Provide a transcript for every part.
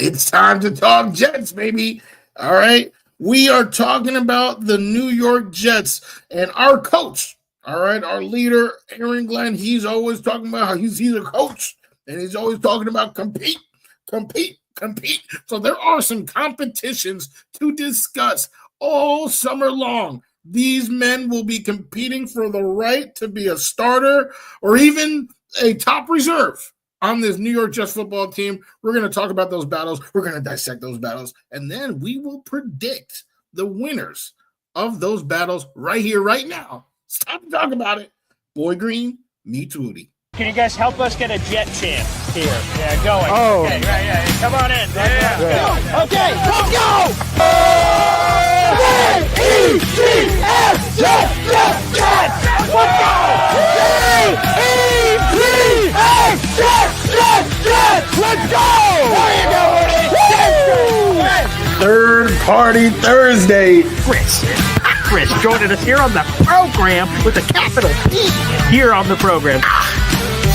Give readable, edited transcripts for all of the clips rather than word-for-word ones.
It's time to talk Jets, baby. All right. We are talking about the New York Jets and our coach. All right. Our leader, Aaron Glenn, he's always talking about how he's a coach and he's always talking about compete, compete, compete. So there are some competitions to discuss all summer long. These men will be competing for the right to be a starter or even a top reserve on this New York Jets football team. We're going to talk about those battles. We're going to dissect those battles. And then we will predict the winners of those battles right here, right now. It's time to talk about it. Boy Green meets Wudi. Can you guys help us get a Jet chant here? Yeah, going. Oh. Okay, right, yeah. Come on in. Yeah. Okay, let's go! J-E-T-S, Jets, Jets, Jets! Let's go! J-E-T-S, Jets, Jets, Jets! Let's go! There you go, Wudi! Third Party Thursday. Chris joining us here on the program with a capital P here on the program.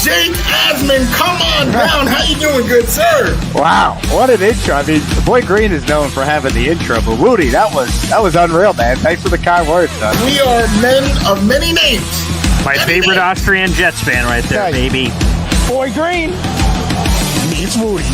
Jake Asman, come on down. How you doing, good sir? Wow, what an intro. I mean, the boy Green is known for having the intro, but Wudi, that was unreal, man. Thanks for the kind words, son. We are men of many names. My favorite Austrian Jets fan right there, baby. Boy Green meets Wudi.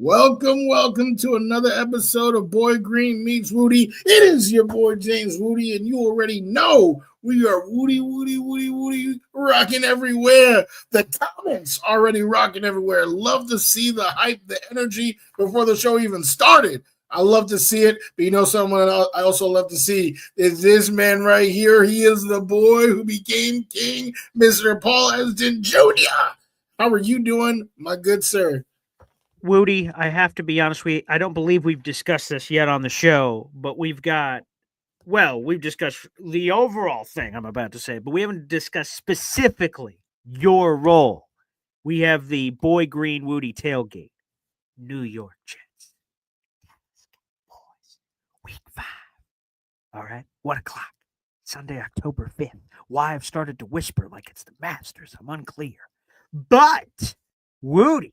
Welcome to another episode of Boy Green Meets Wudi. It is your boy James Wudi, and you already know we are Wudi, rocking everywhere. The comments already rocking everywhere. Love to see the hype, the energy before the show even started. I love to see it, but you know someone I also love to see is this man right here. He is the boy who became king, Mr. Paul Esden Jr. How are you doing, my good sir? Wudi, I have to be honest with you. I don't believe we've discussed this yet on the show, but we've discussed the overall thing I'm about to say, but we haven't discussed specifically your role. We have the Boy Green Wudi tailgate, New York Jets. Boys, week 5. All right, 1 o'clock, Sunday, October 5th. Why I've started to whisper like it's the Masters, I'm unclear. But, Wudi,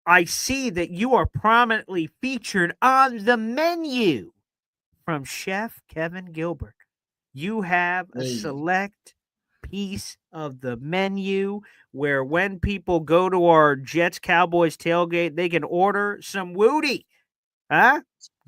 I see that you are prominently featured on the menu from Chef Kevin Gilbert. You have a select piece of the menu where when people go to our Jets Cowboys tailgate, they can order some Wudi. Huh?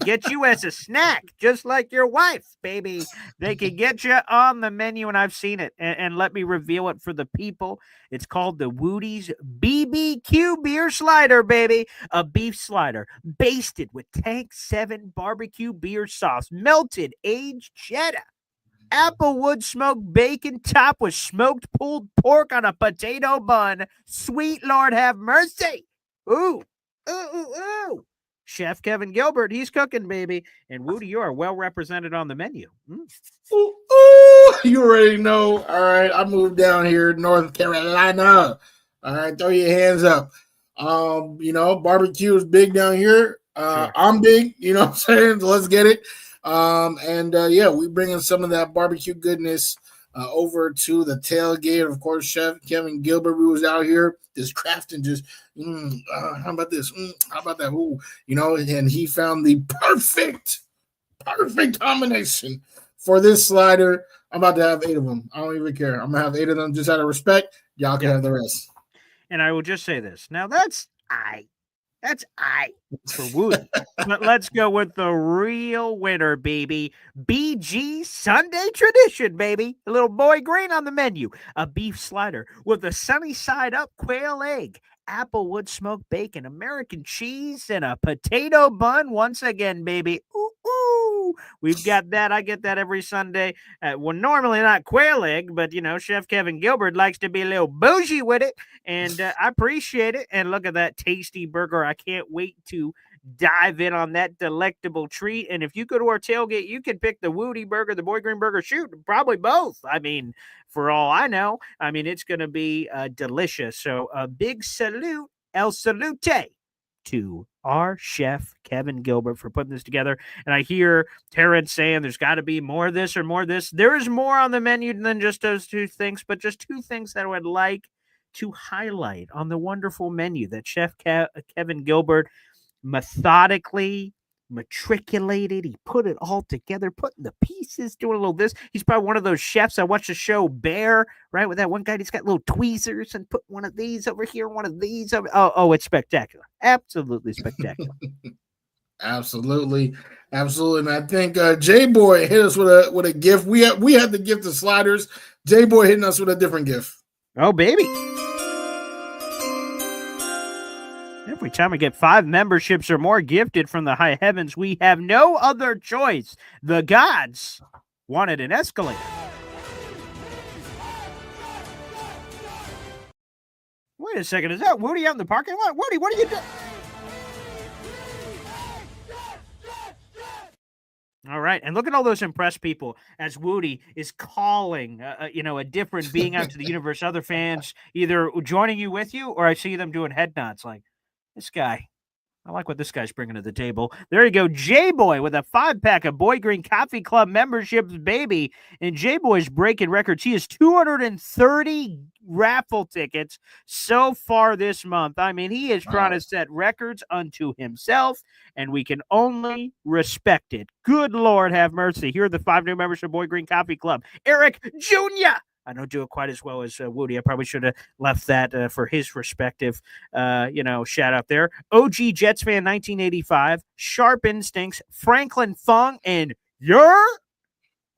Get you as a snack, just like your wife, baby. They can get you on the menu, and I've seen it. And let me reveal it for the people. It's called the Wudi's BBQ beer slider, baby. A beef slider basted with Tank 7 barbecue beer sauce, melted aged cheddar, applewood smoked bacon topped with smoked pulled pork on a potato bun. Sweet Lord have mercy. Ooh, ooh, ooh, ooh. Chef Kevin Gilbert, he's cooking, baby. And Wudi, you are well represented on the menu. Ooh, ooh, you already know. All right, I moved down here, North Carolina. All right, throw your hands up. Barbecue is big down here. Sure. I'm big, you know what I'm saying? So let's get it. We bring in some of that barbecue goodness over to the tailgate. Of course, Chef Kevin Gilbert, we was out here just crafting, just how about this? How about that? Ooh, and he found the perfect combination for this slider. I'm about to have 8 of them. I don't even care. I'm gonna have 8 of them just out of respect. Y'all can have the rest. And I will just say this. Now that's for Wudi. But let's go with the real winner, baby. BG Sunday tradition, baby. A little Boy Green on the menu. A beef slider with a sunny side up quail egg, applewood smoked bacon, American cheese, and a potato bun once again, baby. Ooh, ooh. We've got that. I get that every Sunday. Normally not quail egg, but, Chef Kevin Gilbert likes to be a little bougie with it, and I appreciate it. And look at that tasty burger. I can't wait to dive in on that delectable treat. And if you go to our tailgate, you can pick the Wudi burger, the Boy Green burger, shoot, probably both. I mean, for all I know, it's going to be delicious. So a big salute, el salute to our chef, Kevin Gilbert, for putting this together. And I hear Terrence saying there's got to be more of this or more of this. There is more on the menu than just those two things, but just two things that I would like to highlight on the wonderful menu that Chef Kevin Gilbert methodically matriculated. He put it all together, putting the pieces, doing a little this. He's probably one of those chefs. I watched the show Bear, right? With that one guy, he's got little tweezers and put one of these over here, one of these over. Oh, it's spectacular. Absolutely spectacular. Absolutely. And I think J-Boy hit us with a gift. We had the gift of sliders. J-Boy hitting us with a different gift. Oh, baby. Every time we get 5 memberships or more gifted from the high heavens, we have no other choice. The gods wanted an escalator. Wait a second. Is that Wudi out in the parking lot? Wudi, what are you doing? All right. And look at all those impressed people as Wudi is calling, a different being out to the universe. Other fans either joining you with you, or I see them doing head nods like, this guy, I like what this guy's bringing to the table. There you go, J-Boy with a 5-pack of Boy Green Coffee Club memberships, baby. And J-Boy's breaking records. He has 230 raffle tickets so far this month. I mean, he is trying to set records unto himself, and we can only respect it. Good Lord have mercy. Here are the 5 new members of Boy Green Coffee Club. Eric Jr. I don't do it quite as well as Wudi. I probably should have left that for his respective, shout out there. OG Jets fan 1985, Sharp Instincts, Franklin Fung, and you're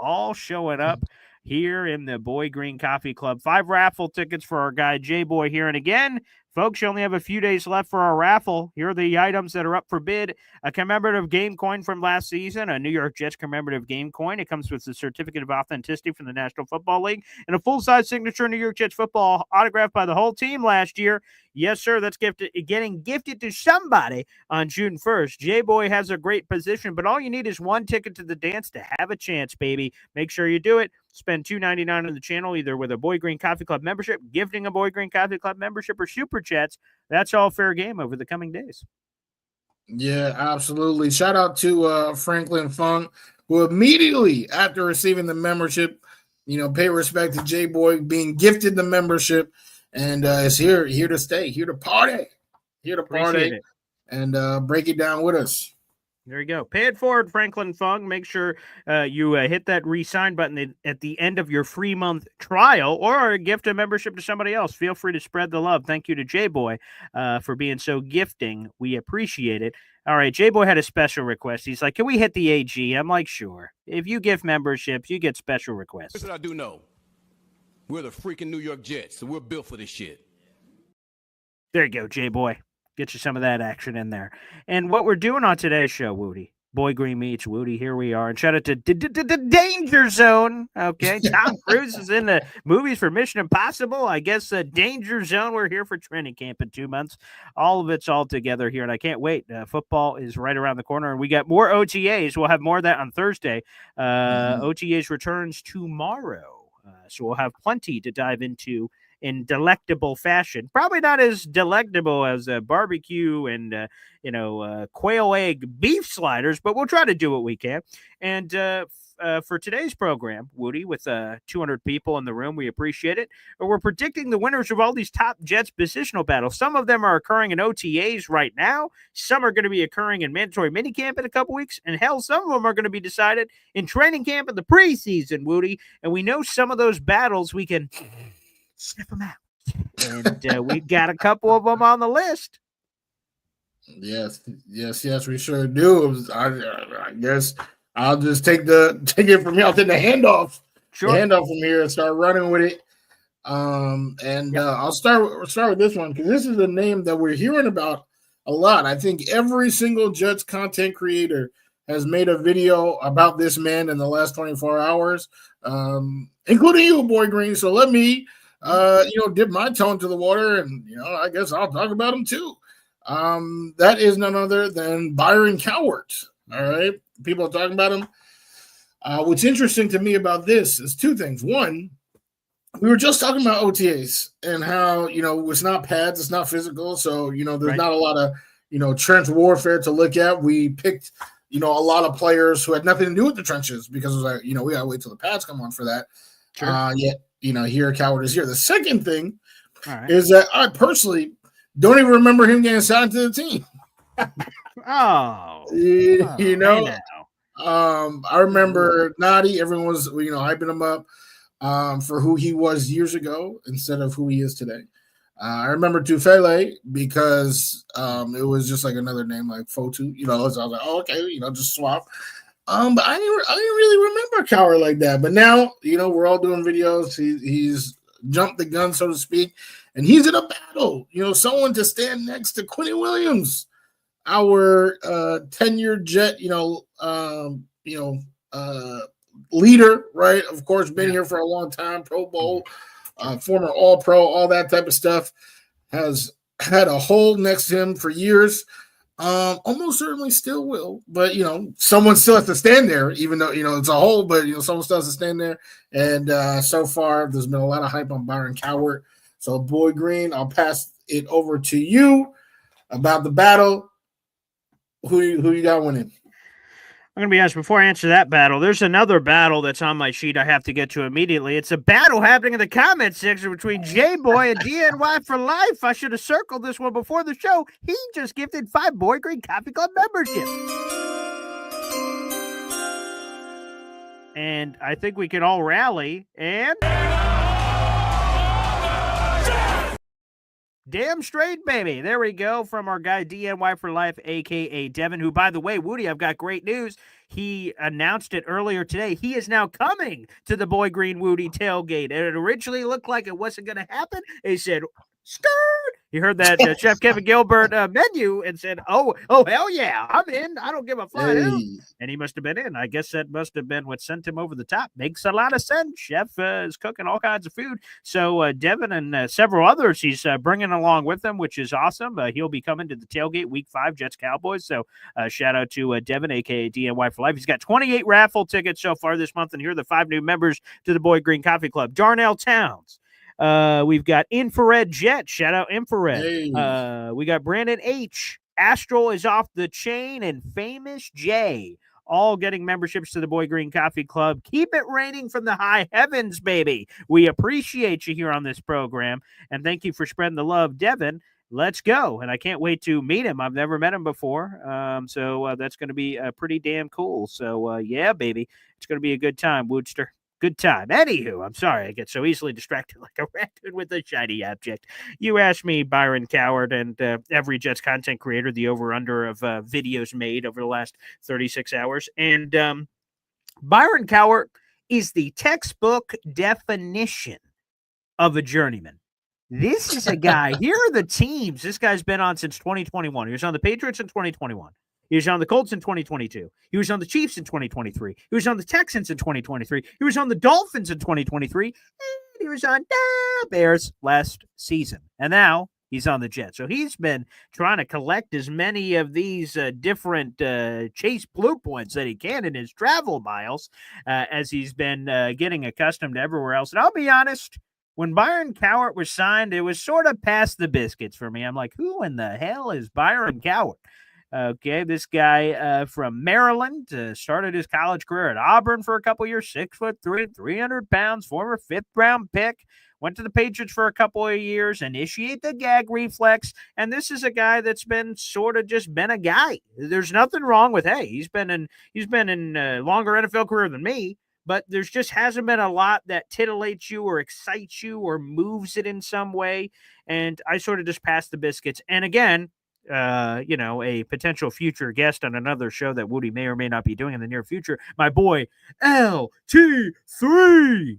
all showing up here in the Boy Green Coffee Club. 5 raffle tickets for our guy J-Boy here. And again, folks, you only have a few days left for our raffle. Here are the items that are up for bid. A commemorative game coin from last season, a New York Jets commemorative game coin. It comes with a certificate of authenticity from the National Football League and a full-size signature New York Jets football autographed by the whole team last year. Yes, sir, that's getting gifted to somebody on June 1st. J-Boy has a great position, but all you need is one ticket to the dance to have a chance, baby. Make sure you do it. Spend $2.99 on the channel, either with a Boy Green Coffee Club membership, gifting a Boy Green Coffee Club membership, or Super Chats. That's all fair game over the coming days. Yeah, absolutely. Shout out to Franklin Fung, who immediately after receiving the membership, pay respect to J-Boy being gifted the membership, and is here to stay, here to party, and break it down with us. There you go. Pay it forward, Franklin Fung. Make sure you hit that re-sign button at the end of your free month trial, or gift a membership to somebody else. Feel free to spread the love. Thank you to J-Boy for being so gifting. We appreciate it. All right, J-Boy had a special request. He's like, can we hit the AG? I'm like, sure. If you gift memberships, you get special requests. Here's what I do know. We're the freaking New York Jets, so we're built for this shit. There you go, J-Boy. Get you some of that action in there. And what we're doing on today's show, Wudi, Boy Green meets Wudi, here we are. And shout out to Danger Zone. Okay, Tom Cruise is in the movies for Mission Impossible. I guess Danger Zone. We're here for training camp in 2 months. All of it's all together here, and I can't wait. Football is right around the corner, and we got more OTAs. We'll have more of that on Thursday. OTAs returns tomorrow, so we'll have plenty to dive into in delectable fashion. Probably not as delectable as barbecue and, quail egg beef sliders, but we'll try to do what we can. And for today's program, Wudi, with 200 people in the room, we appreciate it. We're predicting the winners of all these top Jets positional battles. Some of them are occurring in OTAs right now. Some are going to be occurring in mandatory minicamp in a couple weeks. And hell, some of them are going to be decided in training camp in the preseason, Wudi. And we know some of those battles we can sniff them out. And we got a couple of them on the list. Yes, we sure do. I guess I'll just take it from here. I'll take the handoff from here and start running with it. I'll start with this one because this is a name that we're hearing about a lot. I think every single Jets content creator has made a video about this man in the last 24 hours, including you, Boy Green. So let me dip my toe into the water, and I guess I'll talk about him too. That is none other than Byron Cowart. All right, people are talking about him. What's interesting to me about this is 2 things. One, we were just talking about OTAs and how it's not pads, it's not physical, so there's not a lot of trench warfare to look at. We picked, a lot of players who had nothing to do with the trenches because it was like, we gotta wait till the pads come on for that. Sure. Yet, here Coward is here. The second thing All right. is that I personally don't even remember him getting signed to the team. Oh, Hey now. I remember Nadi. Everyone was, hyping him up for who he was years ago instead of who he is today. I remember Tufele because it was just like another name like Fotu. So I was like, oh, okay, just swap. But I didn't really remember Coward like that. But now, we're all doing videos. He's jumped the gun, so to speak, and he's in a battle. Someone to stand next to Quinny Williams, our tenured Jet, leader, right? Of course, been here for a long time, Pro Bowl, former All Pro, all that type of stuff. Has had a hole next to him for years. Almost certainly still will, but someone still has to stand there, even though it's a hole. But someone still has to stand there. And so far, there's been a lot of hype on Byron Cowart. So, Boy Green, I'll pass it over to you about the battle. Who you got winning? I'm going to be honest, before I answer that battle, there's another battle that's on my sheet I have to get to immediately. It's a battle happening in the comment section between J-Boy and DNY for life. I should have circled this one before the show. He just gifted 5 Boy Green Coffee Club memberships. And I think we can all rally and... Damn straight, baby. There we go from our guy DNY for Life, a.k.a. Devin, who, by the way, Wudi, I've got great news. He announced it earlier today. He is now coming to the Boy Green Wudi tailgate. And it originally looked like it wasn't going to happen. He said, skirt. He heard that Chef Kevin Gilbert menu and said, oh, hell yeah, I'm in. I don't give a flying hell. And he must have been in. I guess that must have been what sent him over the top. Makes a lot of sense. Chef is cooking all kinds of food. So Devin and several others he's bringing along with him, which is awesome. He'll be coming to the tailgate week 5, Jets Cowboys. So shout out to Devin, a.k.a. DNY for Life. He's got 28 raffle tickets so far this month. And here are the 5 new members to the Boy Green Coffee Club. Darnell Towns. We've got Infrared Jet. Shout out Infrared. Hey. We got Brandon H. Astral is off the chain, and Famous J. All getting memberships to the Boy Green Coffee Club. Keep it raining from the high heavens, baby. We appreciate you here on this program, and thank you for spreading the love, Devin. Let's go. And I can't wait to meet him. I've never met him before. So that's going to be pretty damn cool. So, yeah, baby. It's going to be a good time, Woodster. Good time. Anywho, I'm sorry I get so easily distracted like a raccoon with a shiny object. You asked me, Byron Cowart, and every Jets content creator, the over-under of videos made over the last 36 hours. And Byron Cowart is the textbook definition of a journeyman. This is a guy. Here are the teams this guy's been on since 2021. He was on the Patriots in 2021. He was on the Colts in 2022. He was on the Chiefs in 2023. He was on the Texans in 2023. He was on the Dolphins in 2023. And he was on the Bears last season. And now he's on the Jets. So he's been trying to collect as many of these different Chase Blue points that he can in his travel miles as he's been getting accustomed to everywhere else. And I'll be honest, when Byron Cowart was signed, it was sort of past the biscuits for me. I'm like, who in the hell is Byron Cowart? Okay, this guy from Maryland started his college career at Auburn for a couple years, 6'3", 300 pounds, former 5th-round pick. Went to the Patriots for a couple of years, initiate the gag reflex, and this is a guy that's been sort of just been a guy. There's nothing wrong with, hey, he's been in a longer NFL career than me, but there's just hasn't been a lot that titillates you or excites you or moves it in some way, and I sort of just passed the biscuits. And again, a potential future guest on another show that Wudi may or may not be doing in the near future, my boy LT3,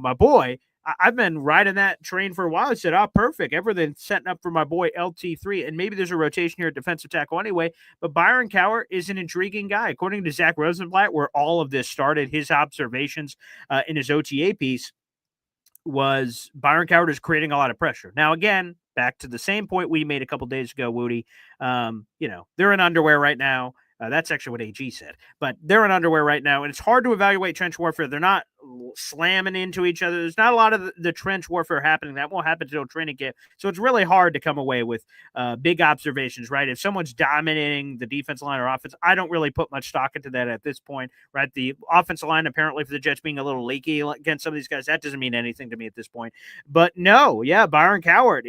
my boy, I've been riding that train for a while. I said, perfect. Everything's setting up for my boy LT3. And maybe there's a rotation here at defensive tackle anyway. But Byron Cowart is an intriguing guy. According to Zach Rosenblatt, where all of this started, his observations in his OTA piece was Byron Cowart is creating a lot of pressure. Now, again, back to the same point we made a couple days ago, Wudi. They're in underwear right now. That's actually what AG said. But they're in underwear right now, and it's hard to evaluate trench warfare. They're not slamming into each other. There's not a lot of the trench warfare happening. That won't happen until training camp. So it's really hard to come away with big observations, right? If someone's dominating the defense line or offense, I don't really put much stock into that at this point, right? The offensive line, apparently for the Jets being a little leaky against some of these guys, that doesn't mean anything to me at this point. But no, yeah, Byron Cowart,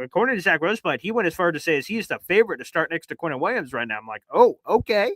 according to Zach Rosebud, he went as far to say as he's the favorite to start next to Quentin Williams right now. I'm like, oh, okay.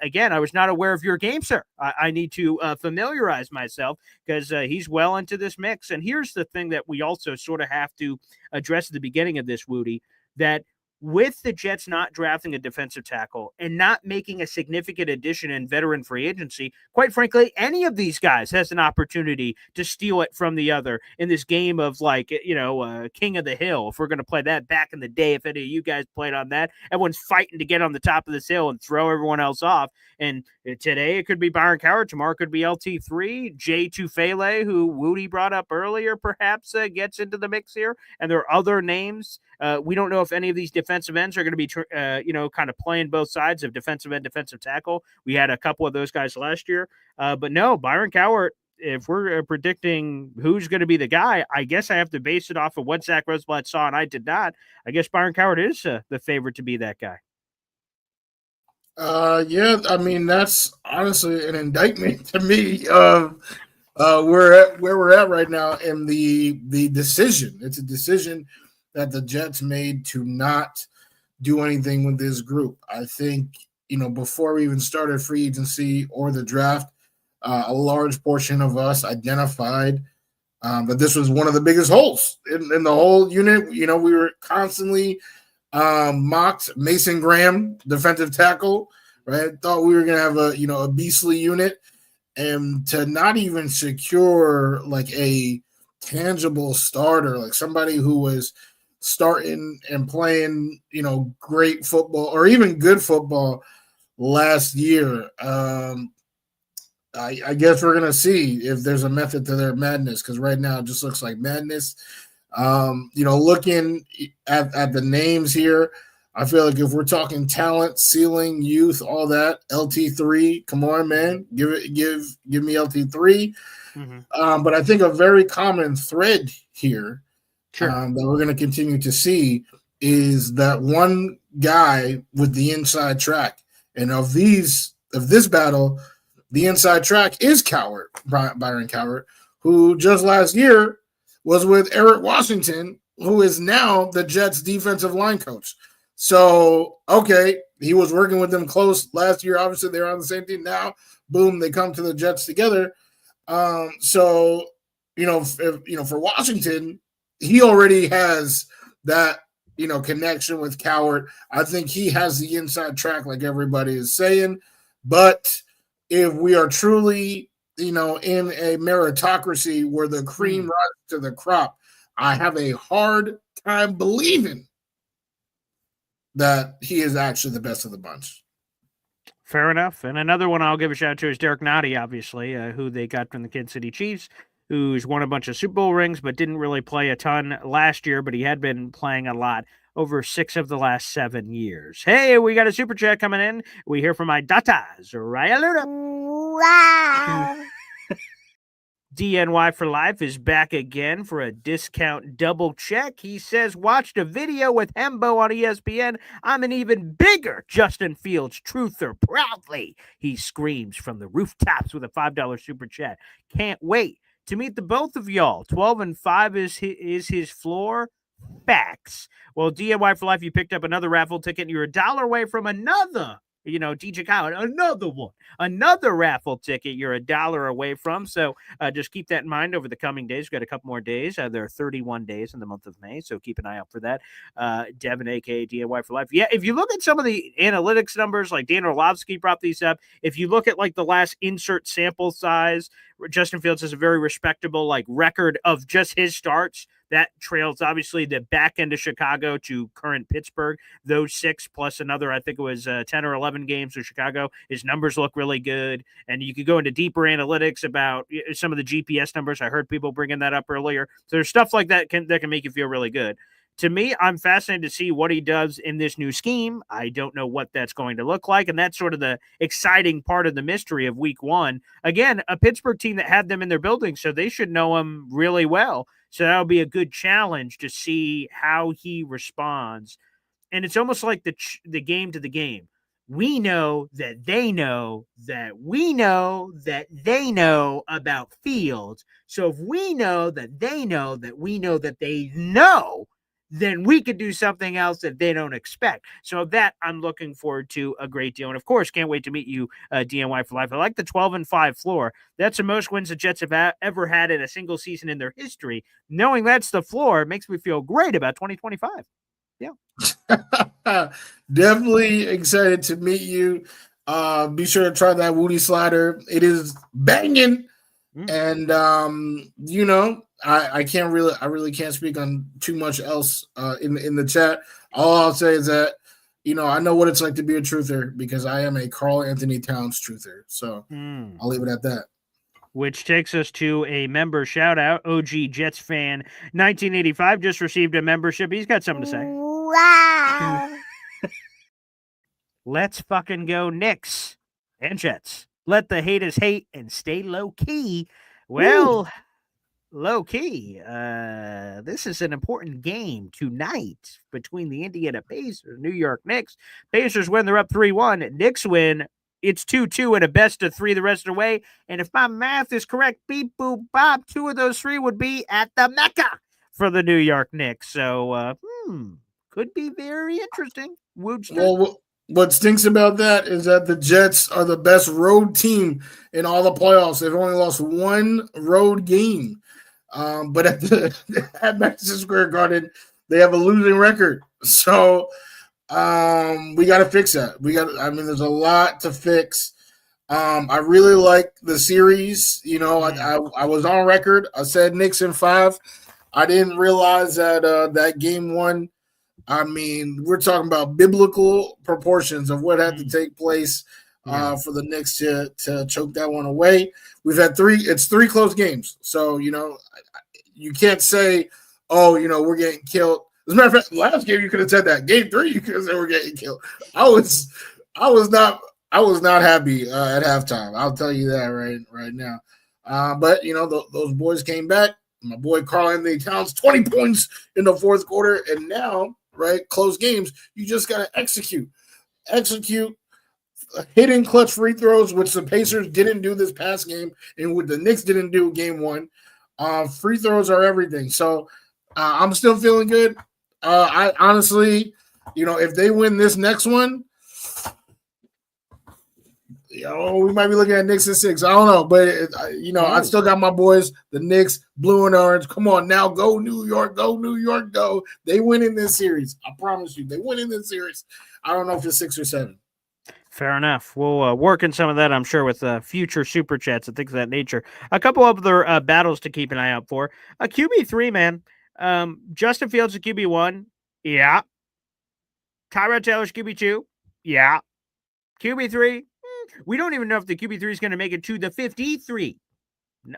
Again, I was not aware of your game, sir. I need to familiarize myself because he's well into this mix. And here's the thing that we also sort of have to address at the beginning of this, Wudi, that with the Jets not drafting a defensive tackle and not making a significant addition in veteran free agency, quite frankly, any of these guys has an opportunity to steal it from the other in this game of King of the Hill. If we're going to play that back in the day, if any of you guys played on that, everyone's fighting to get on the top of this hill and throw everyone else off. And today it could be Byron Cowart. Tomorrow it could be LT3. Jay Tufele, who Wudi brought up earlier, perhaps gets into the mix here. And there are other names. We don't know if any of these defensive ends are going to be, kind of playing both sides of defensive end, defensive tackle. We had a couple of those guys last year. But no, Byron Cowart, if we're predicting who's going to be the guy, I guess I have to base it off of what Zach Roseblatt saw, and I did not. I guess Byron Cowart is the favorite to be that guy. Yeah, I mean, that's honestly an indictment to me of where we're at right now in the decision. It's a decision that the Jets made to not do anything with this group. I think, before we even started free agency or the draft, a large portion of us identified that this was one of the biggest holes in the whole unit. We were constantly mocked Mason Graham, defensive tackle, right? Thought we were going to have a beastly unit, and to not even secure like a tangible starter, like somebody who was starting and playing, great football or even good football last year. I guess we're gonna see if there's a method to their madness, because right now it just looks like madness. Looking at the names here, I feel like if we're talking talent, ceiling, youth, all that, LT3, come on, man, give me LT3. Mm-hmm. But I think a very common thread here, that we're going to continue to see, is that one guy with the inside track. And of this battle, the inside track is Byron Cowart, who just last year was with Eric Washington, who is now the Jets defensive line coach. So, okay, he was working with them close last year. Obviously, they're on the same team now. Boom, they come to the Jets together. For Washington, he already has that, connection with Cowart. I think he has the inside track, like everybody is saying. But if we are truly, in a meritocracy where the cream rises to the crop, I have a hard time believing that he is actually the best of the bunch. Fair enough. And another one I'll give a shout out to is Derek Nottie, obviously, who they got from the Kansas City Chiefs, who's won a bunch of Super Bowl rings, but didn't really play a ton last year, but he had been playing a lot over 6 of the last 7 years. Hey, we got a super chat coming in. We hear from my datas, Raya Luna. Wow. DNY for Life is back again for a discount double check. He says, watched a video with Hembo on ESPN. I'm an even bigger Justin Fields truther. Proudly, he screams from the rooftops with a $5 super chat. Can't wait to meet the both of y'all. 12-5 is his floor. Facts. Well, DNY for Life, you picked up another raffle ticket, and you're $1 away from another. DJ Khaled, another one, another raffle ticket you're $1 away from. So just keep that in mind over the coming days. We've got a couple more days. There are 31 days in the month of May, so keep an eye out for that. Devin, a.k.a. DNY for Life. Yeah, if you look at some of the analytics numbers, like Dan Orlovsky brought these up, if you look at like the last insert sample size, Justin Fields has a very respectable record of just his starts. That trails, obviously, the back end of Chicago to current Pittsburgh. Those 6 plus another, I think it was 10 or 11 games with Chicago. His numbers look really good. And you could go into deeper analytics about some of the GPS numbers. I heard people bringing that up earlier. So there's stuff like that that can make you feel really good. to me, I'm fascinated to see what he does in this new scheme. I don't know what that's going to look like, and that's sort of the exciting part of the mystery of week one. Again, a Pittsburgh team that had them in their building, so they should know him really well. So that'll be a good challenge to see how he responds. And it's almost like the game to the game. We know that they know that we know that they know about Fields. So if we know that they know that we know that they know, then we could do something else that they don't expect. So that I'm looking forward to a great deal. And of course, can't wait to meet you, DNY for life. I like the 12-5 floor. That's the most wins the Jets have ever had in a single season in their history. Knowing that's the floor makes me feel great about 2025. Yeah. Definitely excited to meet you. Be sure to try that Wudi slider. It is banging. And I really can't speak on too much else in the chat. All I'll say is that I know what it's like to be a truther because I am a Karl Anthony Towns truther. So I'll leave it at that. Which takes us to a member shout out. OG Jets fan 1985 just received a membership. He's got something to say. Wow. Let's fucking go Knicks and Jets. Let the haters hate and stay low key. Well, low key. This is an important game tonight between the Indiana Pacers, New York Knicks. Pacers win, they're up 3-1. Knicks win. It's 2-2 and a best of 3 the rest of the way. And if my math is correct, beep, boop, bop, 2 of those 3 would be at the Mecca for the New York Knicks. So, could be very interesting. Well, what stinks about that is that the Jets are the best road team in all the playoffs. They've only lost 1 road game. But at Madison Square Garden, they have a losing record. So we got to fix that. There's a lot to fix. I really like the series. I was on record. I said Knicks in 5. I didn't realize that that game 1. We're talking about biblical proportions of what had to take place for the Knicks to choke that one away. We've had 3. It's 3 close games. So, you can't say, we're getting killed. As a matter of fact, last game you could have said that. Game 3, you could have said we're getting killed. I was not happy at halftime. I'll tell you that right now. But those boys came back. My boy Karl Anthony Towns, 20 points in the fourth quarter, and now, right, close games, you just gotta execute, hitting clutch free throws, which the Pacers didn't do this past game, and what the Knicks didn't do game 1. Free throws are everything. So I'm still feeling good. I honestly, if they win this next one, we might be looking at Knicks in 6. I don't know, but I still got my boys, the Knicks, blue and orange. Come on now, go New York, go! They win in this series. I promise you, they win in this series. I don't know if it's 6 or 7. Fair enough. We'll work in some of that, I'm sure, with future super chats and things of that nature. A couple of other battles to keep an eye out for. QB3, man. Justin Fields at QB1. Yeah. Tyrod Taylor's QB2. Yeah. QB3. We don't even know if the QB3 is going to make it to the 53.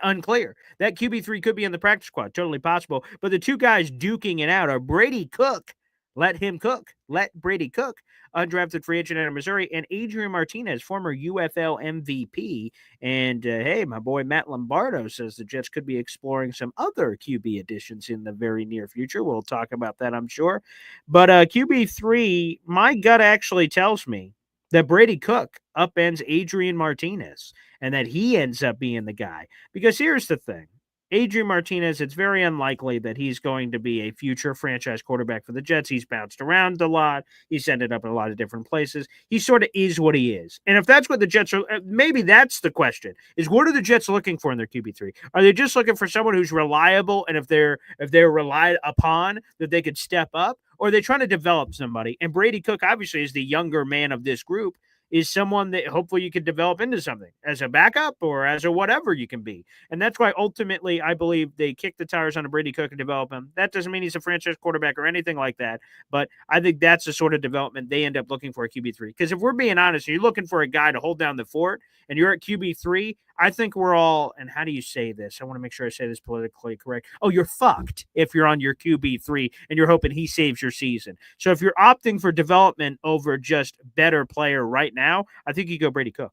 Unclear. That QB3 could be in the practice squad. Totally possible. But the 2 guys duking it out are Brady Cook. Let him cook. Let Brady cook. Undrafted free agent out of Missouri, and Adrian Martinez, former UFL MVP. And hey, my boy Matt Lombardo says the Jets could be exploring some other QB additions in the very near future. We'll talk about that, I'm sure. But QB3, my gut actually tells me that Brady Cook upends Adrian Martinez and that he ends up being the guy. Because here's the thing. Adrian Martinez, it's very unlikely that he's going to be a future franchise quarterback for the Jets. He's bounced around a lot. He's ended up in a lot of different places. He sort of is what he is. And if that's what the Jets are, maybe that's the question, is what are the Jets looking for in their QB3? Are they just looking for someone who's reliable, and if they're relied upon, that they could step up? Or are they trying to develop somebody? And Brady Cook, obviously, is the younger man of this group, is someone that hopefully you could develop into something as a backup or as a whatever you can be. And that's why ultimately I believe they kick the tires on a Brady Cook and develop him. That doesn't mean he's a franchise quarterback or anything like that, but I think that's the sort of development they end up looking for at QB3. Because if we're being honest, you're looking for a guy to hold down the fort and you're at QB3, I think we're all, and how do you say this? I want to make sure I say this politically correct. Oh, you're fucked if you're on your QB3 and you're hoping he saves your season. So if you're opting for development over just better player right now, I think you go Brady Cook.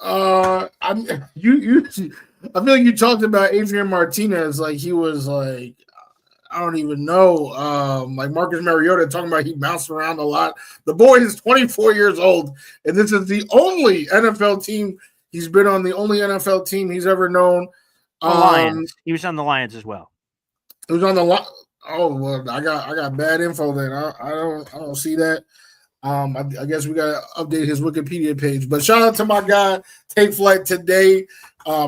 I'm you. I feel like you talked about Adrian Martinez like he was like I don't even know. Like Marcus Mariota talking about he bounced around a lot. The boy is 24 years old, and this is the only NFL team he's been on. The only NFL team he's ever known. Lions. He was on the Lions as well. It was on the Oh well, I got bad info then. I don't see that. I guess we gotta update his Wikipedia page. But shout out to my guy, Take Flight today.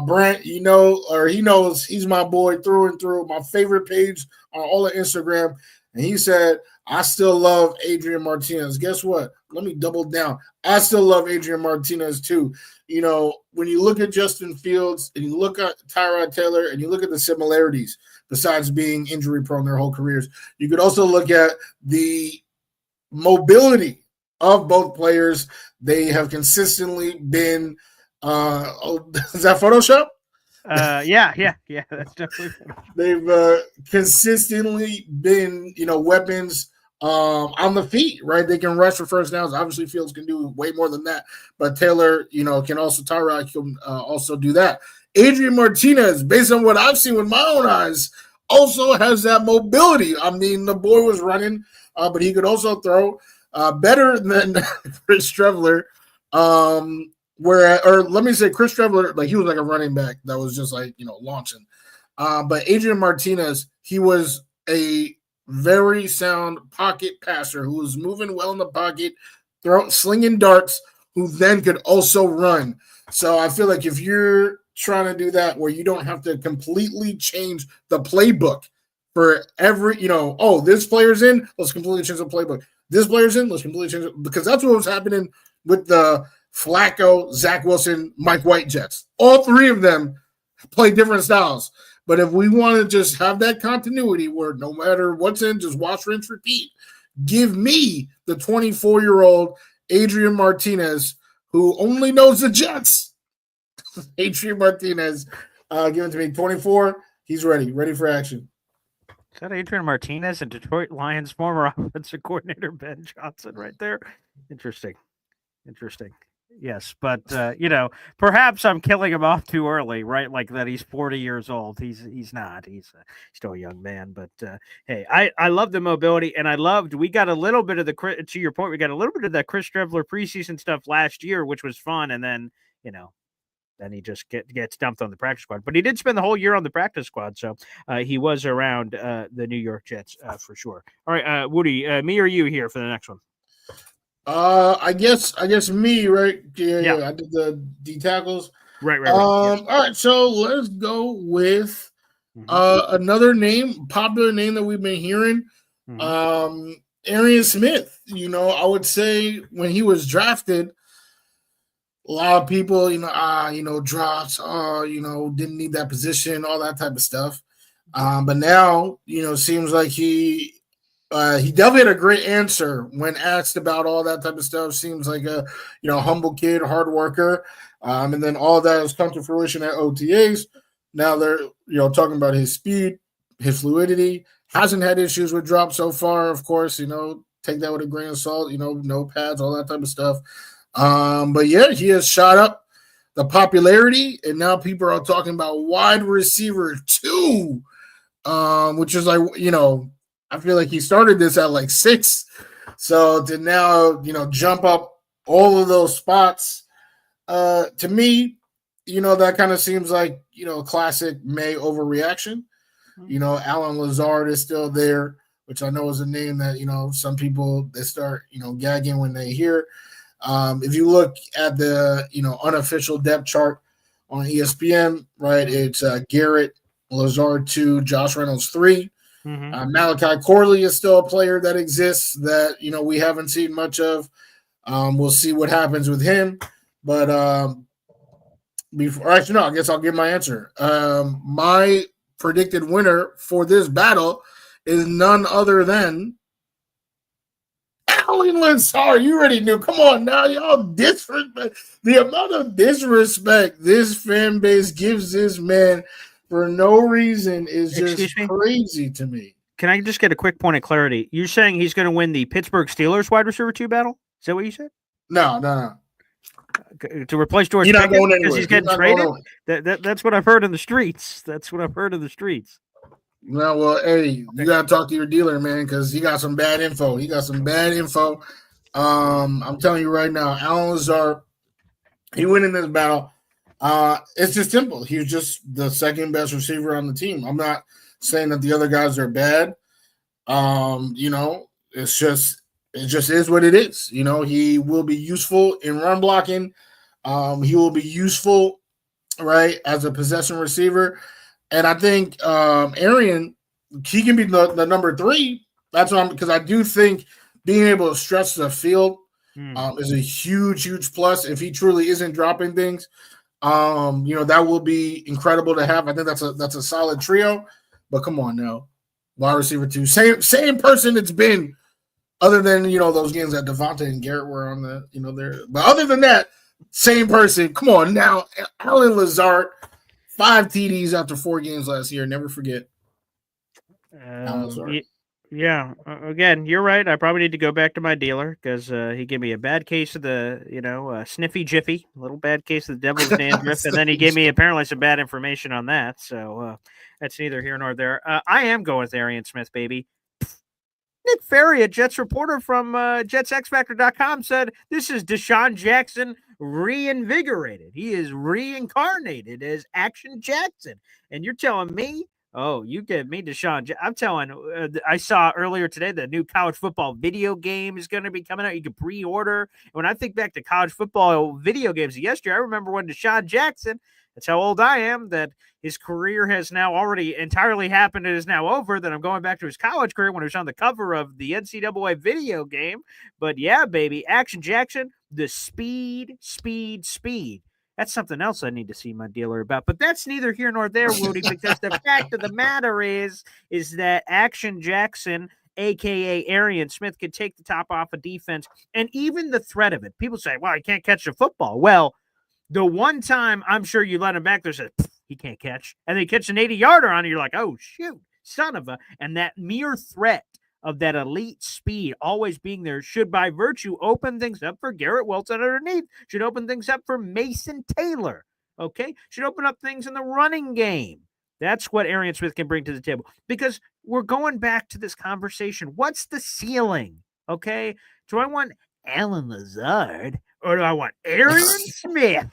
Brent, he knows he's my boy through and through. My favorite page on all of Instagram. And he said, I still love Adrian Martinez. Guess what? Let me double down. I still love Adrian Martinez too. When you look at Justin Fields and you look at Tyrod Taylor and you look at the similarities, besides being injury prone their whole careers, you could also look at the mobility of both players. They have consistently been is that Photoshop? Yeah, that's definitely. They've consistently been, weapons on the feet, right? They can rush for first downs. Obviously, Fields can do way more than that, but Taylor, Tyrod can also do that. Adrian Martinez, based on what I've seen with my own eyes, also has that mobility. I mean, the boy was running, but he could also throw better than Chris Trevler. Let me say Chris Trevler, like he was like a running back that was just like, launching. But Adrian Martinez, he was a very sound pocket passer who was moving well in the pocket, slinging darts, who then could also run. So I feel like if you're trying to do that where you don't have to completely change the playbook for every, this player's in, let's completely change the playbook. This player's in, let's completely change it. Because that's what was happening with the Flacco, Zach Wilson, Mike White Jets. All three of them play different styles. But if we want to just have that continuity where no matter what's in, just watch, rinse, repeat, give me the 24-year-old Adrian Martinez who only knows the Jets. Adrian Martinez, give it to me. 24, he's ready for action. Is that Adrian Martinez and Detroit Lions former offensive coordinator Ben Johnson right there? Interesting. Yes, but perhaps I'm killing him off too early, right? Like that he's 40 years old. He's not. He's still a young man. But hey, I love the mobility, and we got a little bit of to your point, we got a little bit of that Chris Trevler preseason stuff last year, which was fun, and then then he just gets dumped on the practice squad. But he did spend the whole year on the practice squad, so he was around the New York Jets for sure. All right, Wudi, me or you here for the next one? I guess me, right? Yeah. I did the D tackles. Right. All right, so let's go with another popular name that we've been hearing. Arian Smith. I would say when he was drafted, a lot of people, drops, didn't need that position, all that type of stuff. But now, seems like he definitely had a great answer when asked about all that type of stuff. Seems like a, humble kid, hard worker. And then all that has come to fruition at OTAs. Now they're, talking about his speed, his fluidity. Hasn't had issues with drops so far, of course, take that with a grain of salt, no pads, all that type of stuff. But yeah, he has shot up the popularity, and now people are talking about wide receiver 2, which is like, I feel like he started this at like 6. So to now, jump up all of those spots, to me, that kind of seems like, classic May overreaction. Alan Lazard is still there, which I know is a name that, some people, they start, gagging when they hear. If you look at the, unofficial depth chart on ESPN, right, it's Garrett, Lazard 2, Josh Reynolds 3. Malachi Corley is still a player that exists that, we haven't seen much of. We'll see what happens with him. But I guess I'll give my answer. My predicted winner for this battle is none other than Alan Lazard, you already knew. Come on now, y'all disrespect. The amount of disrespect this fan base gives this man for no reason is just crazy to me. Can I just get a quick point of clarity? You're saying he's going to win the Pittsburgh Steelers wide receiver 2 battle? Is that what you said? No. To replace George Pickens because he's getting traded? That's what I've heard in the streets. No, well, hey, you got to talk to your dealer, man, because he got some bad info. I'm telling you right now, Alan Lazard, he went in this battle. It's just simple. He was just the second best receiver on the team. I'm not saying that the other guys are bad. It just is what it is. He will be useful in run blocking. He will be useful, right, as a possession receiver. And I think Arian, he can be the number 3. That's what because I do think being able to stretch the field is a huge, huge plus. If he truly isn't dropping things, that will be incredible to have. I think that's a solid trio. But come on now, wide receiver 2, same person it's been, other than those games that Devontae and Garrett were on the there. But other than that, same person. Come on now, Alan Lazard. 5 TDs after 4 games last year. Never forget. Yeah. Again, you're right. I probably need to go back to my dealer because he gave me a bad case of the, sniffy jiffy, a little bad case of the devil's dandruff, and then he gave me apparently some bad information on that. So that's neither here nor there. I am going with Arian Smith, baby. Nick Ferry, a Jets reporter from JetsXFactor.com, said this is Deshaun Jackson reinvigorated. He is reincarnated as Action Jackson. And you're telling me, you give me Deshaun. I'm telling, I saw earlier today the new college football video game is going to be coming out. You can pre-order. When I think back to college football video games yesterday, I remember when Deshaun Jackson, that's how old I am, that his career has now already entirely happened and is now over, that I'm going back to his college career when he was on the cover of the NCAA video game. But yeah, baby, Action Jackson, the speed. That's something else I need to see my dealer about. But that's neither here nor there, Wudi, because the fact of the matter is that Action Jackson, a.k.a. Arian Smith, can take the top off of defense. And even the threat of it. People say, well, he can't catch the football. Well, the one time I'm sure you let him back there, says he can't catch, and they catch an 80-yarder on it, you're like, oh, shoot, son of a. And that mere threat of that elite speed always being there should by virtue open things up for Garrett Wilson underneath, should open things up for Mason Taylor, okay? Should open up things in the running game. That's what Arian Smith can bring to the table, because we're going back to this conversation. What's the ceiling, okay? Do I want Alan Lazard, or do I want Arian Smith?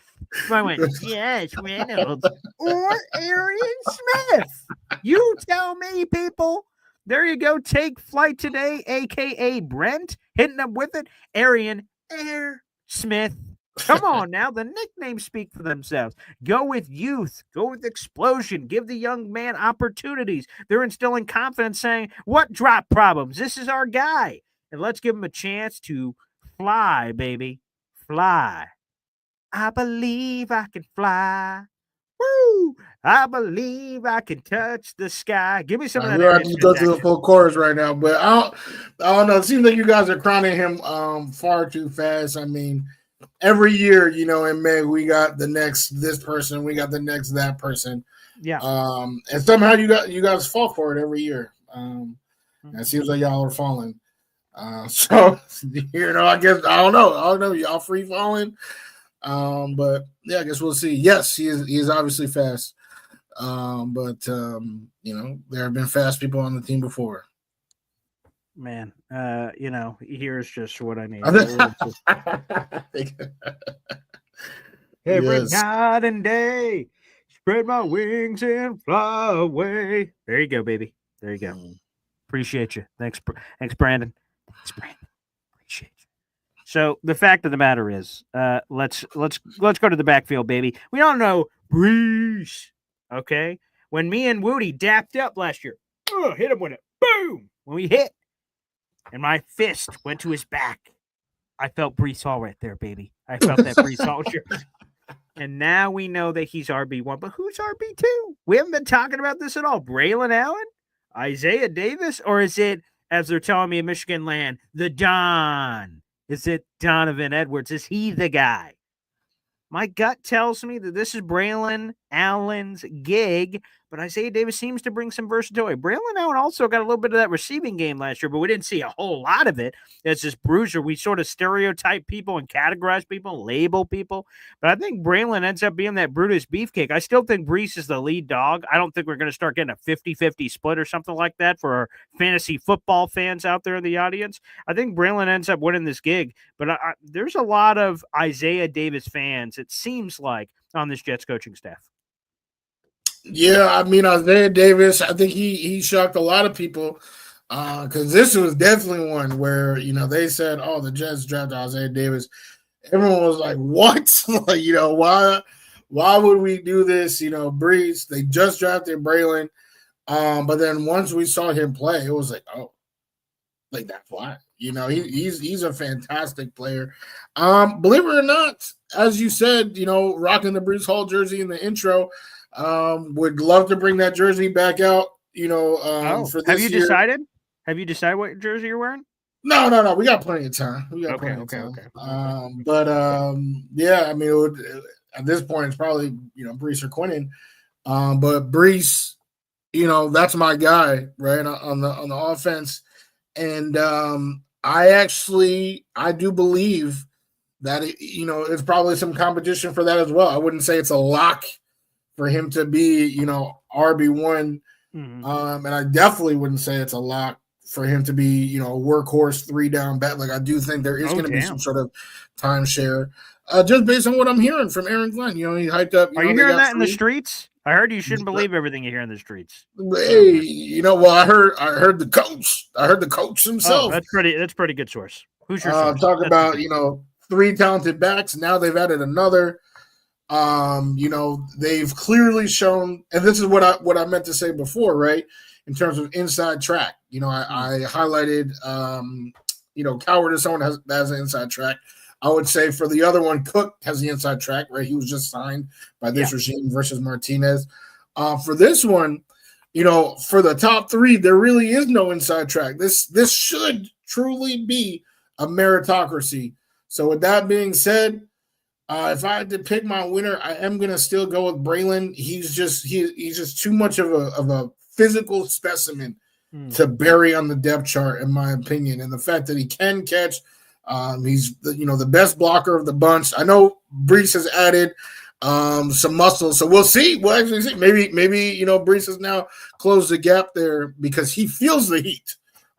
Do I want Josh Reynolds or Arian Smith? You tell me, people. There you go. Take flight today, a.k.a. Brent. Hitting up with it. Arian Air Smith. Come on now. The nicknames speak for themselves. Go with youth. Go with explosion. Give the young man opportunities. They're instilling confidence, saying, what drop problems? This is our guy. And let's give him a chance to fly, baby. Fly. I believe I can fly. Woo! I believe I can touch the sky. Give me some of that. We're going to go through the full chorus right now, but I don't know. It seems like you guys are crowning him far too fast. I mean, every year, in May, we got the next this person, we got the next that person. Yeah. And somehow you guys fall for it every year. It seems like y'all are falling. So I guess I don't know. Y'all free falling. But yeah, I guess we'll see. Yes, he is obviously fast. But there have been fast people on the team before. Man, here's just what I need. Every night and day, spread my wings and fly away. There you go, baby. There you go. Appreciate you. Thanks, Brandon. Appreciate you. So the fact of the matter is, let's go to the backfield, baby. We all know Brees. Okay, when me and Wudi dapped up last year, hit him with it. Boom! When we hit, and my fist went to his back, I felt Brees Hall right there, baby. I felt that Brees Hall shirt. And now we know that he's RB1, but who's RB2? We haven't been talking about this at all. Braylon Allen, Isaiah Davis, or is it as they're telling me in Michigan land, the Don. Is it Donovan Edwards? Is he the guy? My gut tells me that this is Braylon Allen's gig, but Isaiah Davis seems to bring some versatility. Braylon Allen also got a little bit of that receiving game last year, but we didn't see a whole lot of it. As this bruiser, we sort of stereotype people and categorize people, label people. But I think Braylon ends up being that Brutus beefcake. I still think Brees is the lead dog. I don't think we're going to start getting a 50-50 split or something like that for our fantasy football fans out there in the audience. I think Braylon ends up winning this gig, but there's a lot of Isaiah Davis fans, it seems like, on this Jets coaching staff. Yeah, I mean, Isaiah Davis, I think he shocked a lot of people because this was definitely one where, they said, oh, the Jets drafted Isaiah Davis. Everyone was like, what? Like, why would we do this? Brees, they just drafted Braylon. But then once we saw him play, it was like, oh, like that's why. He's a fantastic player. Believe it or not, as you said, rocking the Brees Hall jersey in the intro, would love to bring that jersey back out. For this have you year. decided? Have you decided what jersey you're wearing? No. We got plenty of time. Okay. Yeah. I mean, at this point, it's probably Brees or Quinnen. But Brees, that's my guy, right on the offense. And I do believe that it's probably some competition for that as well. I wouldn't say it's a lock for him to be RB1, and I definitely wouldn't say it's a lock for him to be a workhorse 3-down back. Like I do think there is going to be some sort of timeshare, just based on what I'm hearing from Aaron Glenn. He hyped up. Are you hearing that in the streets? I heard you shouldn't believe everything you hear in the streets. Hey, well, I heard the coach. I heard the coach himself. Oh, that's pretty good source. Who's your source? Talking about 3 talented backs. Now they've added another. They've clearly shown, and this is what I meant to say before, right? In terms of inside track, I highlighted, Coward is someone that has an inside track. I would say for the other one, Cook has the inside track, right? He was just signed by this regime versus Martinez. For this one, for the top 3, there really is no inside track. This should truly be a meritocracy. So with that being said, if I had to pick my winner, I am gonna still go with Braylon. He's just too much of a physical specimen to bury on the depth chart, in my opinion. And the fact that he can catch, he's the best blocker of the bunch. I know Brees has added some muscle, so we'll see. We'll actually see. Maybe Brees has now closed the gap there because he feels the heat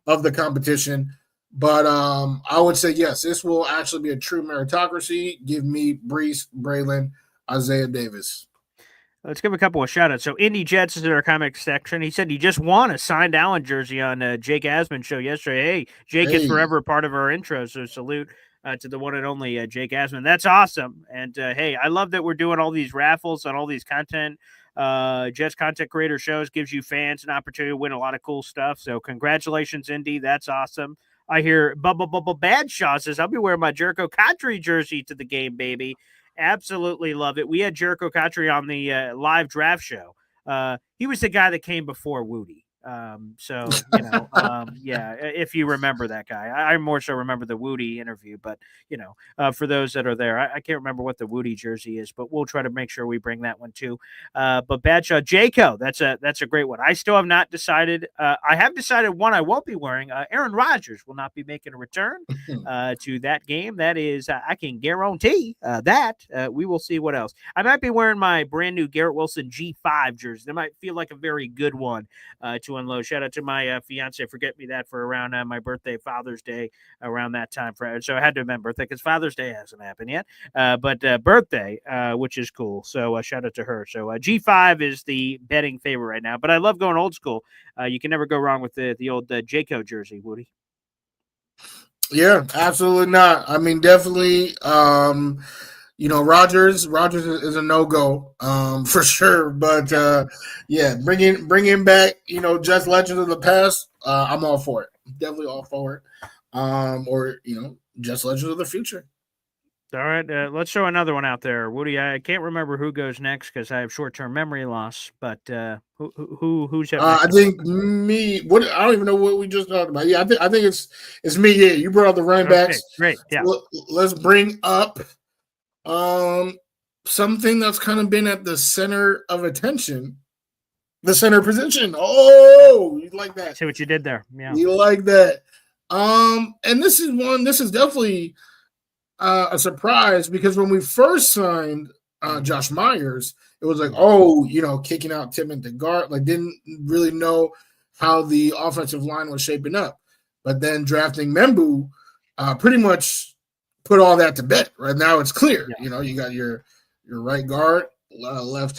of the competition. But I would say yes, this will actually be a true meritocracy. Give me Brees, Braylon, Isaiah Davis. Let's give a couple of shout outs. So Indy Jets is in our comic section. He said he just won a signed Allen jersey on Jake Asman's show yesterday. Hey, Jake is forever a part of our intro. So salute to the one and only Jake Asman. That's awesome. And hey, I love that we're doing all these raffles on all these content. Jets content creator shows, gives you fans an opportunity to win a lot of cool stuff. So congratulations, Indy. That's awesome. I hear Bubba Badshaw says, I'll be wearing my Jericho Cotry jersey to the game, baby. Absolutely love it. We had Jericho Cotry on the live draft show. He was the guy that came before Wudi. Yeah, if you remember that guy. I more so remember the Wudi interview, but for those that are there, I can't remember what the Wudi jersey is, but we'll try to make sure we bring that one too. But Badshaw, Jaco, that's a great one. I still have not decided. I have decided one I won't be wearing. Aaron Rodgers will not be making a return to that game. That is, I can guarantee that. We will see what else. I might be wearing my brand new Garrett Wilson G5 jersey. That might feel like a very good one to unload. Shout out to my fiance, forget me that, for around my birthday, Father's Day, around that time. So I had to remember birthday because Father's Day hasn't happened yet, but birthday, which is cool. So shout out to her. So G5 is the betting favorite right now, but I love going old school. You can never go wrong with the old Jaco jersey, Wudi. Yeah, absolutely not. I mean, definitely. Rodgers is a no-go for sure. But yeah, bringing back just legends of the past. I'm all for it. Definitely all for it. Or just legends of the future. All right, let's throw another one out there, Woody. I can't remember who goes next because I have short-term memory loss. But who's up next? I think me. What I don't even know what we just talked about. Yeah, I think it's me. Yeah, you brought up the running Okay, backs. great. Yeah. Let's bring up something that's kind of been at the center of attention. The center position. Oh, you like that? See what you did there. Yeah. You like that? And this is definitely a surprise because when we first signed Josh Myers, it was like, oh, kicking out Tippmann to guard, like didn't really know how the offensive line was shaping up. But then drafting Membu pretty much put all that to bed. Right now it's clear. Yeah. You got your right guard, left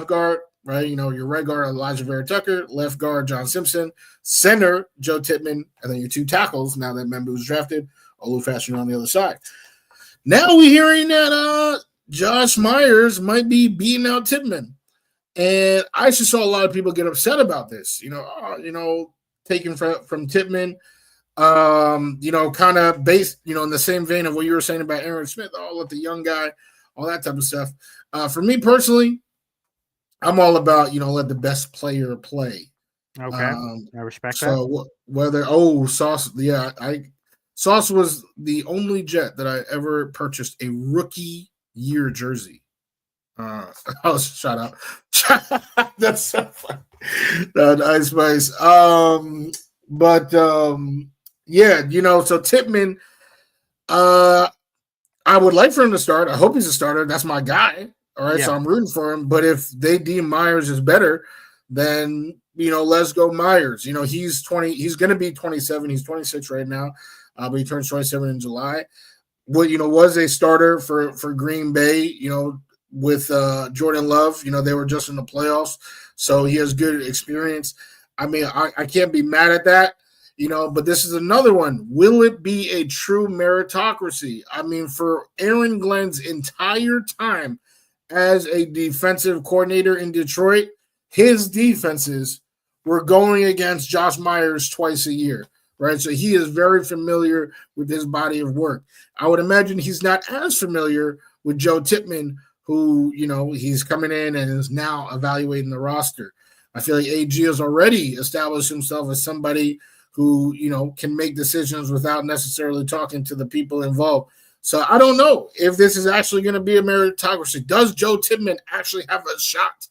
guard, right? Your right guard Elijah Vera Tucker, left guard John Simpson, center Joe Tippmann, and then your two tackles. Now that Membu was drafted, Olu Fashion on the other side. Now we're hearing that Josh Myers might be beating out Tippmann. And I actually saw a lot of people get upset about this, taken from Tippmann, kind of based, in the same vein of what you were saying about Aaron Smith, let the young guy, all that type of stuff. For me personally, I'm all about, let the best player play. Okay. I respect that. So whether, Sauce, yeah, Sauce was the only Jet that I ever purchased a rookie year jersey. Shout out. That's so funny. Ice Spice. Yeah, so Tippmann, I would like for him to start. I hope he's a starter. That's my guy. All right, so I'm rooting for him. But if they deem Myers is better, then let's go Myers. He's 20. He's going to be 27. He's 26 right now, but he turns 27 in July. Was a starter for Green Bay. With Jordan Love. They were just in the playoffs, so he has good experience. I mean, I can't be mad at that. But this is another one. Will it be a true meritocracy? I mean, for Aaron Glenn's entire time as a defensive coordinator in Detroit, his defenses were going against Josh Myers twice a year, right? So he is very familiar with his body of work. I would imagine he's not as familiar with Joe Tippmann, who, he's coming in and is now evaluating the roster. I feel like AG has already established himself as somebody who, can make decisions without necessarily talking to the people involved. So I don't know if this is actually going to be a meritocracy. Does Joe Tippmann actually have a shot?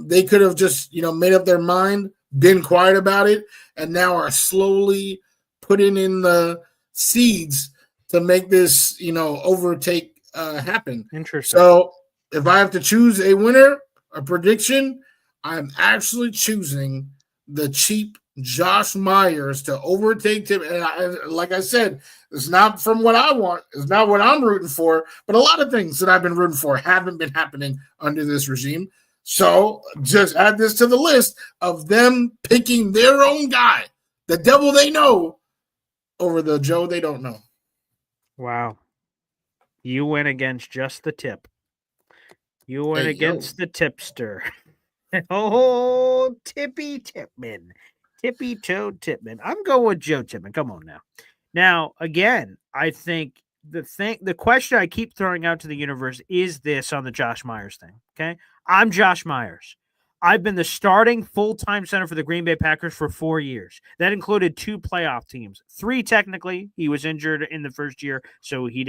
They could have just, made up their mind, been quiet about it, and now are slowly putting in the seeds to make this, overtake happen. Interesting. So if I have to choose a winner, a prediction, I'm actually choosing the cheap Josh Myers to overtake Tim. And like I said, it's not from what I want. It's not what I'm rooting for. But a lot of things that I've been rooting for haven't been happening under this regime. So just add this to the list of them picking their own guy, the devil they know, over the Joe they don't know. Wow. You went against just the tip. You went against the tipster. Oh, Tippy Tippmann. Tippy-toed Tippmann. I'm going with Joe Tippmann. Come on now. Now, again, I think the question I keep throwing out to the universe is this on the Josh Myers thing. Okay. I'm Josh Myers. I've been the starting full-time center for the Green Bay Packers for 4 years. That included 2 playoff teams. 3 technically. He was injured in the first year, so he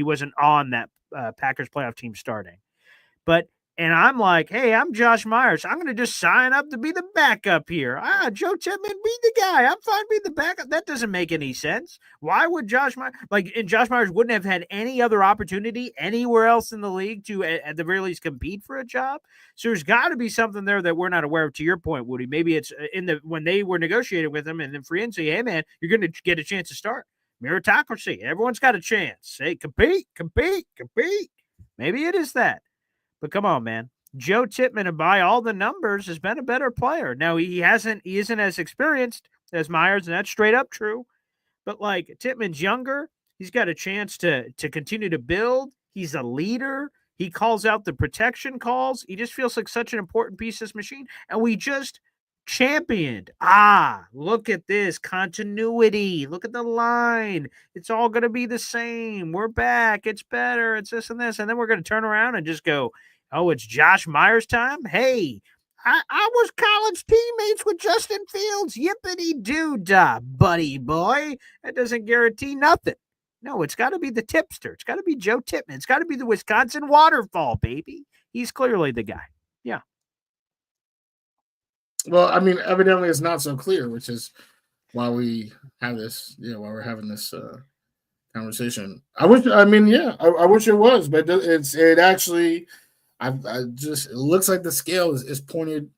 wasn't on that Packers playoff team starting. And I'm like, hey, I'm Josh Myers. I'm going to just sign up to be the backup here. Joe Tippmann, be the guy. I'm fine being the backup. That doesn't make any sense. Why would Josh Myers, Josh Myers wouldn't have had any other opportunity anywhere else in the league to, at the very least, compete for a job? So there's got to be something there that we're not aware of. To your point, Woody, maybe it's when they were negotiating with him and then free agency, hey, man, you're going to get a chance to start. Meritocracy. Everyone's got a chance. Hey, compete. Maybe it is that. But come on, man. Joe Tippmann, by all the numbers, has been a better player. Now, he isn't as experienced as Myers, and that's straight up true. But Tippmann's younger. He's got a chance to continue to build. He's a leader. He calls out the protection calls. He just feels like such an important piece of this machine. And we just championed. Look at this continuity. Look at the line. It's all going to be the same. We're back. It's better. It's this and this. And then we're going to turn around and just go, oh, it's Josh Myers time. Hey, I was college teammates with Justin Fields. Yippity doo dah, buddy boy. That doesn't guarantee nothing. No, it's got to be the tipster. It's got to be Joe Tippmann. It's got to be the Wisconsin waterfall, baby. He's clearly the guy. Yeah. Well, I mean, evidently it's not so clear, which is why we have this, why we're having this conversation. I wish it was, but it actually, it looks like the scale is pointed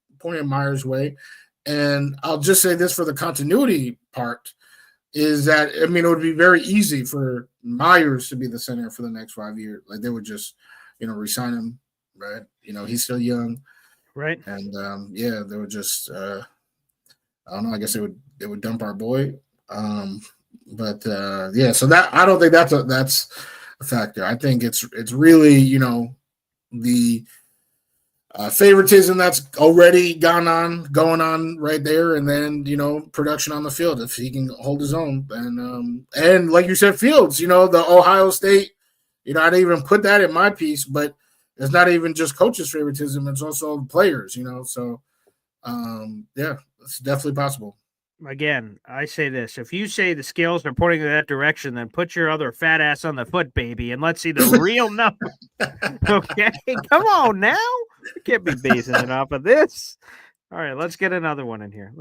Myers' way. And I'll just say this for the continuity part is that, I mean, it would be very easy for Myers to be the center for the next 5 years. Like they would just, resign him, right? He's still young. Right. And they would just I don't know, I guess they would dump our boy. So that I don't think that's a factor. I think it's really, the favoritism that's already going on right there, and then production on the field if he can hold his own. And like you said, Fields, the Ohio State, I didn't even put that in my piece, but it's not even just coaches' favoritism; it's also players. So it's definitely possible. Again, I say this: if you say the scales are pointing in that direction, then put your other fat ass on the foot, baby, and let's see the real number. Okay, come on now. You can't be basing it off of this. All right, let's get another one in here.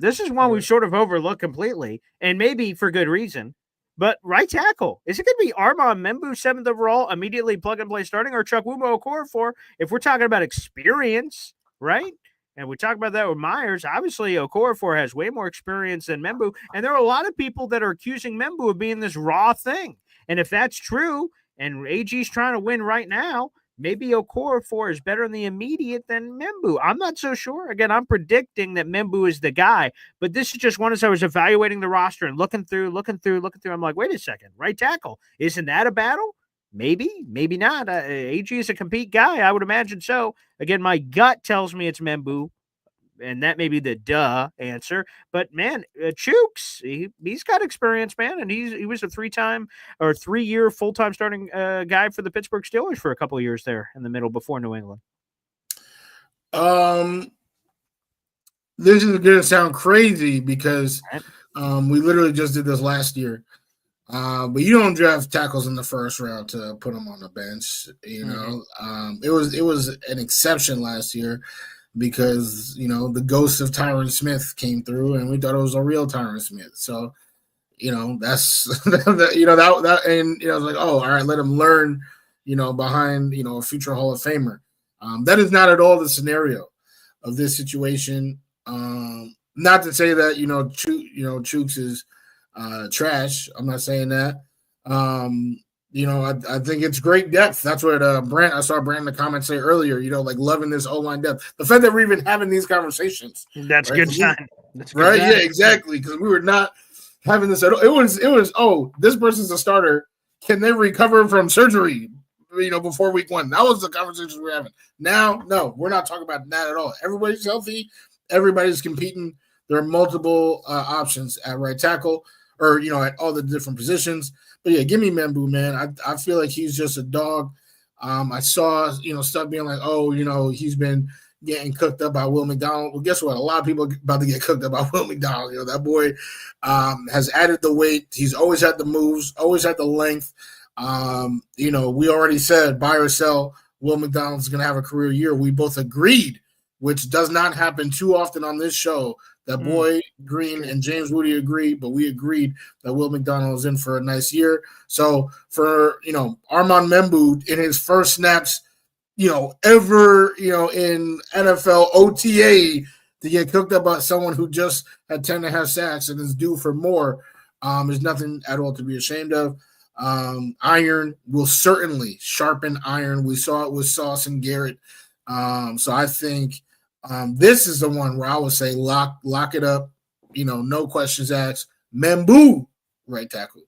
This is one we've sort of overlooked completely, and maybe for good reason. But right tackle, is it going to be Armand Membu, 7th overall, immediately plug and play starting, or Chukwuma Okorafor? If we're talking about experience, right? And we talk about that with Myers. Obviously, Okorafor has way more experience than Membu, and there are a lot of people that are accusing Membu of being this raw thing. And if that's true, and AG's trying to win right now, maybe Okorafor is better in the immediate than Membu. I'm not so sure. Again, I'm predicting that Membu is the guy, but this is just one as I was evaluating the roster and looking through. I'm like, wait a second, right tackle. Isn't that a battle? Maybe, maybe not. AG is a compete guy. I would imagine so. Again, my gut tells me it's Membu, and that may be the duh answer. But man, Chooks, he's got experience, man, and he was a 3-year full-time starting guy for the Pittsburgh Steelers for a couple of years there in the middle before New England. This is going to sound crazy because we literally just did this last year. But you don't draft tackles in the first round to put them on the bench. It was an exception last year because the ghost of Tyron Smith came through, and we thought it was a real Tyron Smith. So, that's that, and I was like, oh, all right, let him learn, behind a future Hall of Famer. That is not at all the scenario of this situation. Not to say that Chooks is trash. I'm not saying that. I think it's great depth. That's what I saw Brent in the comments say earlier, like loving this O-line depth. The fact that we're even having these conversations. That's right? Good sign. That's good right? sign. Yeah, exactly. Because we were not having this at all. It was, oh, this person's a starter. Can they recover from surgery, before week 1? That was the conversation we're having. Now, no, we're not talking about that at all. Everybody's healthy. Everybody's competing. There are multiple options at right tackle or, at all the different positions. But yeah, give me Membu, man. I feel like he's just a dog. I saw, stuff being like, oh, he's been getting cooked up by Will McDonald. Well, guess what? A lot of people are about to get cooked up by Will McDonald. That boy has added the weight. He's always had the moves, always had the length. We already said buy or sell. Will McDonald's going to have a career year. We both agreed, which does not happen too often on this show, that Boy Green and James Wudi agreed, but we agreed that Will McDonald is in for a nice year. So for, Armand Membu in his first snaps, ever, in NFL OTA to get cooked up by someone who just had 10.5 sacks and is due for more is nothing at all to be ashamed of. Iron will certainly sharpen iron. We saw it with Sauce and Garrett. So I think this is the one where I would say lock it up, no questions asked. Membu, right tackle.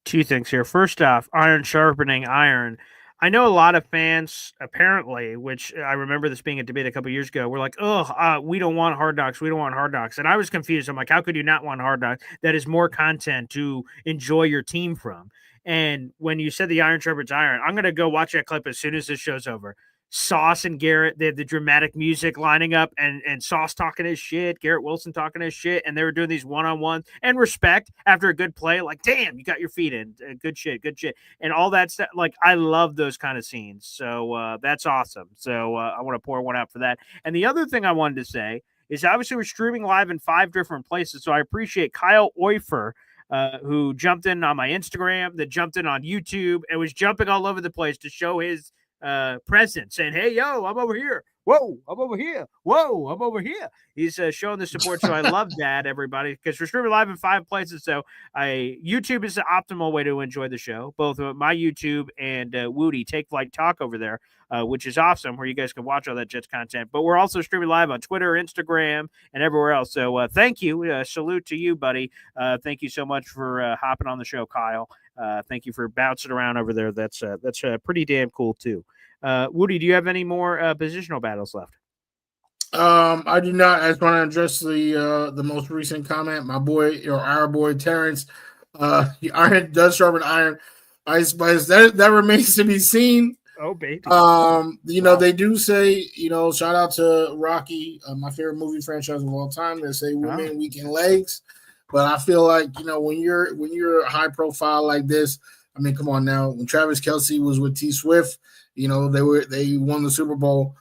Two things here. First off, iron sharpening iron. I know a lot of fans, apparently, which I remember this being a debate a couple years ago, were like, "Oh, we don't want Hard Knocks. We don't want Hard Knocks." And I was confused. I'm like, "How could you not want Hard Knocks? That is more content to enjoy your team from." And when you said the iron sharpens iron, I'm gonna go watch that clip as soon as this show's over. Sauce and Garrett, they had the dramatic music lining up, and Sauce talking his shit, Garrett Wilson talking his shit, and they were doing these one-on-ones and respect after a good play. Like, damn, you got your feet in, good shit, and all that stuff. Like, I love those kind of scenes. So that's awesome. So I want to pour one out for that. And the other thing I wanted to say is obviously we're streaming live in 5 different places. So I appreciate Kyle Oifer, who jumped in on my Instagram, that jumped in on YouTube, and was jumping all over the place to show his presence, saying, "Hey, yo, I'm over here. Whoa, I'm over here. Whoa, I'm over here." He's showing the support, so I love that, everybody, because we're streaming live in 5 places. So YouTube is the optimal way to enjoy the show. Both my YouTube and Wudi Take Flight Talk over there, which is awesome, where you guys can watch all that Jets content. But we're also streaming live on Twitter, Instagram, and everywhere else. So thank you. Salute to you, buddy. Thank you so much for hopping on the show, Kyle. Thank you for bouncing around over there. That's pretty damn cool too. Wudi, do you have any more positional battles left? I do not. I just want to address the most recent comment. My boy, or our boy Terrence, iron does sharpen iron. Ice Spice. That remains to be seen. Oh, baby. They do say, shout out to Rocky, my favorite movie franchise of all time. They say women weaken legs, but I feel like when you're a high profile like this, I mean, come on now. When Travis Kelce was with T Swift, they won the Super Bowl.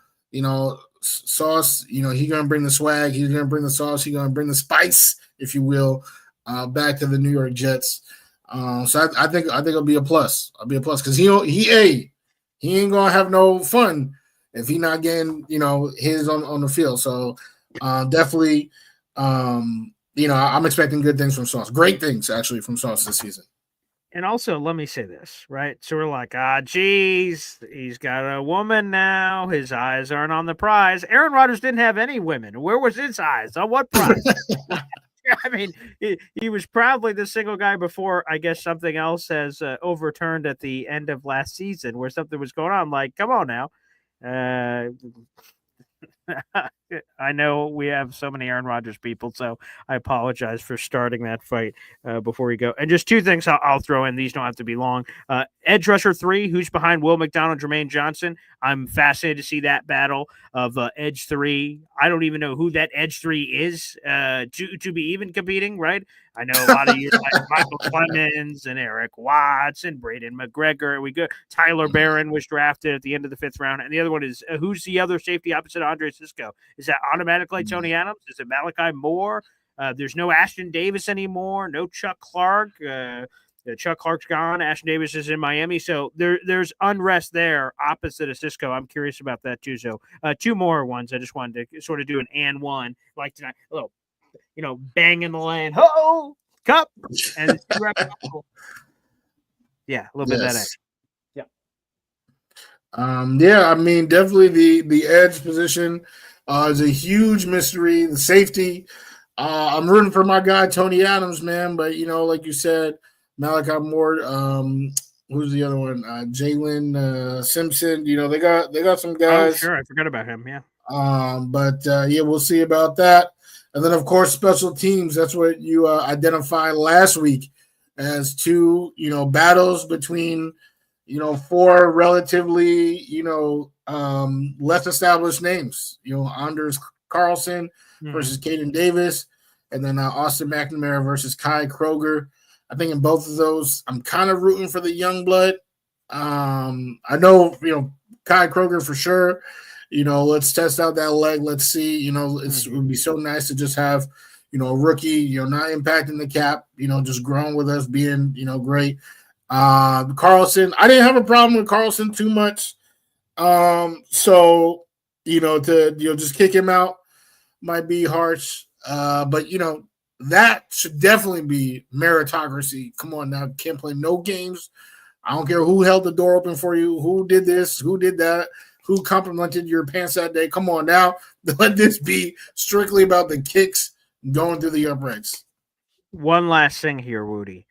Sauce, he gonna bring the swag. He's gonna bring the sauce. He's gonna bring the spice, if you will, back to the New York Jets. So I think it'll be a plus. I'll be a plus because he ain't gonna have no fun if he not getting his on the field. So definitely, I'm expecting good things from Sauce. Great things actually from Sauce this season. And also, let me say this, right? So we're like, geez, he's got a woman now. His eyes aren't on the prize. Aaron Rodgers didn't have any women. Where was his eyes? On what prize? I mean, he was probably the single guy before, I guess, something else has overturned at the end of last season where something was going on. Like, come on now. I know we have so many Aaron Rodgers people, so I apologize for starting that fight before we go. And just 2 things I'll throw in. These don't have to be long. Edge Rusher 3, who's behind Will McDonald, Jermaine Johnson? I'm fascinated to see that battle of Edge 3. I don't even know who that Edge 3 is to be even competing, right? I know a lot of you like Michael Clemens and Eric Watts and Braden McGregor. We go. Tyler Barron was drafted at the end of the 5th round. And the other one is who's the other safety opposite Andre Sisco? Is that automatically Tony Adams? Is it Malachi Moore? There's no Ashton Davis anymore. No Chuck Clark. Chuck Clark's gone. Ashton Davis is in Miami. So there's unrest there opposite of Sisco. I'm curious about that too. So 2 more ones. I just wanted to sort of do an and one like tonight. A little, bang in the lane. Ho! Cup! And yeah, a little bit of that action. I mean, definitely the edge position is a huge mystery. The safety, I'm rooting for my guy Tony Adams, man. But like you said, Malachi Moore, who's the other one? Jalen Simpson. They got some guys. Oh, sure, I forgot about him. Yeah. But we'll see about that. And then of course special teams. That's what you identified last week as 2 battles between 4 relatively, less established names, Anders Carlson versus Caden Davis, and then Austin McNamara versus Kai Kroger. I think in both of those, I'm kind of rooting for the young blood. I know, Kai Kroger for sure. Let's test out that leg. Let's see. It would be so nice to just have, a rookie, not impacting the cap, just growing with us, being, great. Carlson, I didn't have a problem with Carlson too much. So, to just kick him out might be harsh. But that should definitely be meritocracy. Come on now, can't play no games. I don't care who held the door open for you, who did this, who did that, who complimented your pants that day. Come on now, let this be strictly about the kicks going through the uprights. One last thing here, Wudi.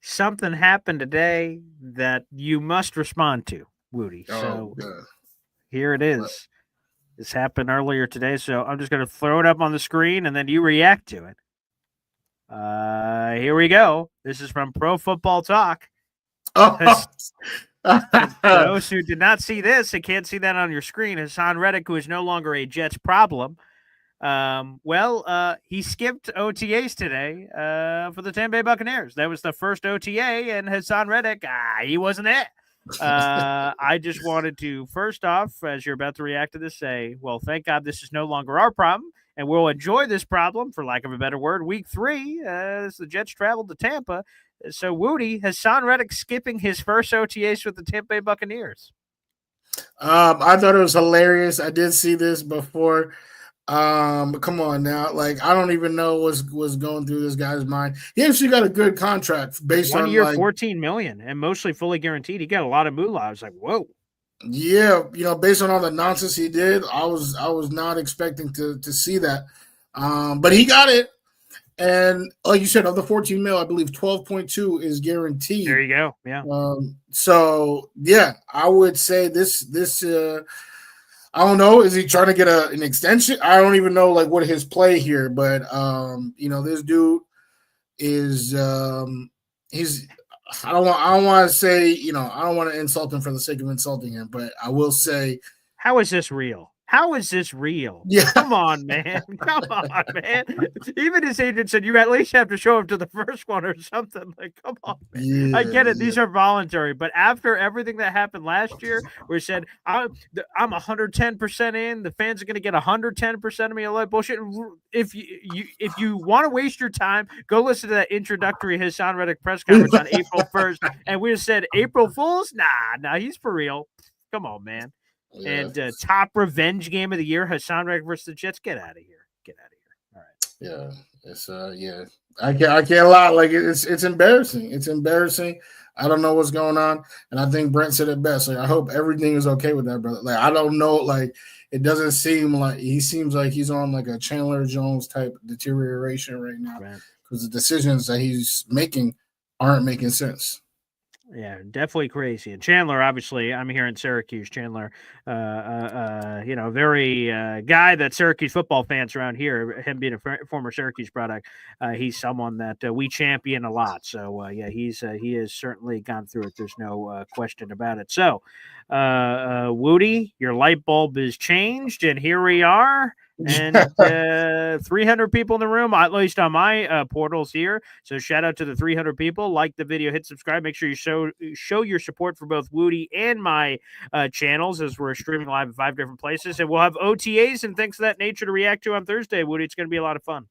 Something happened today that you must respond to. Woody. Oh, So good. here it is. This happened earlier today, so I'm just going to throw it up on the screen and then you react to it. Here we go. This is from Pro Football Talk. Oh. For those who did not see this and can't see that on your screen, Hassan Reddick, who is no longer a Jets problem, he skipped OTAs today for the Tampa Bay Buccaneers. That was the first OTA, and Hassan Reddick, he wasn't there. I just wanted to, first off, as you're about to react to this, say, well, thank God this is no longer our problem, and we'll enjoy this problem, for lack of a better word, week 3, as the Jets traveled to Tampa. So, Wudi, Hassan Reddick skipping his first OTAs with the Tampa Bay Buccaneers. I thought it was hilarious. I did see this before. Come on now. Like, I don't even know what's going through this guy's mind. He actually got a good contract based 1 on year, like $14 million, and mostly fully guaranteed. He got a lot of moolah. I was like, whoa. Yeah, based on all the nonsense he did, I was not expecting to see that. But he got it. And like you said, of the 14 mil, I believe 12.2 is guaranteed. There you go. Yeah. So yeah, I would say this I don't know. Is he trying to get an extension? I don't even know like what his play here, but this dude is he's I don't want to say, I don't want to insult him for the sake of insulting him, but I will say, how is this real? How is this real? Yeah. Come on, man. Come on, man. Even his agent said you at least have to show up to the first one or something. Like, come on, man. Yeah, I get it. These are voluntary. But after everything that happened last year, where he said, I'm 110% in, the fans are going to get 110% of me, all that bullshit. If you want to waste your time, go listen to that introductory Hassan Reddick press conference on April 1st. And we just said, April Fools? Nah, he's for real. Come on, man. Yeah. And top revenge game of the year, Hassan Reddick versus the Jets. Get out of here. Get out of here. All right. Yeah. It's yeah. I can't lie. Like it's embarrassing. It's embarrassing. I don't know what's going on. And I think Brent said it best. Like, I hope everything is okay with that, brother. Like, I don't know. Like, it doesn't seem like he seems like he's on like a Chandler Jones type deterioration right now, because the decisions that he's making aren't making sense. Yeah, definitely crazy. And Chandler, obviously, I'm here in Syracuse. Chandler, very guy that Syracuse football fans around here, him being a former Syracuse product, he's someone that we champion a lot. So, he has certainly gone through it. There's no question about it. So, Wudi, your light bulb is changed, and here we are. And 300 people in the room, at least on my portals here. So shout out to the 300 people. Like the video, hit subscribe. Make sure you show your support for both Wudi and my channels, as we're streaming live in 5 different places. And we'll have OTAs and things of that nature to react to on Thursday, Wudi. It's going to be a lot of fun.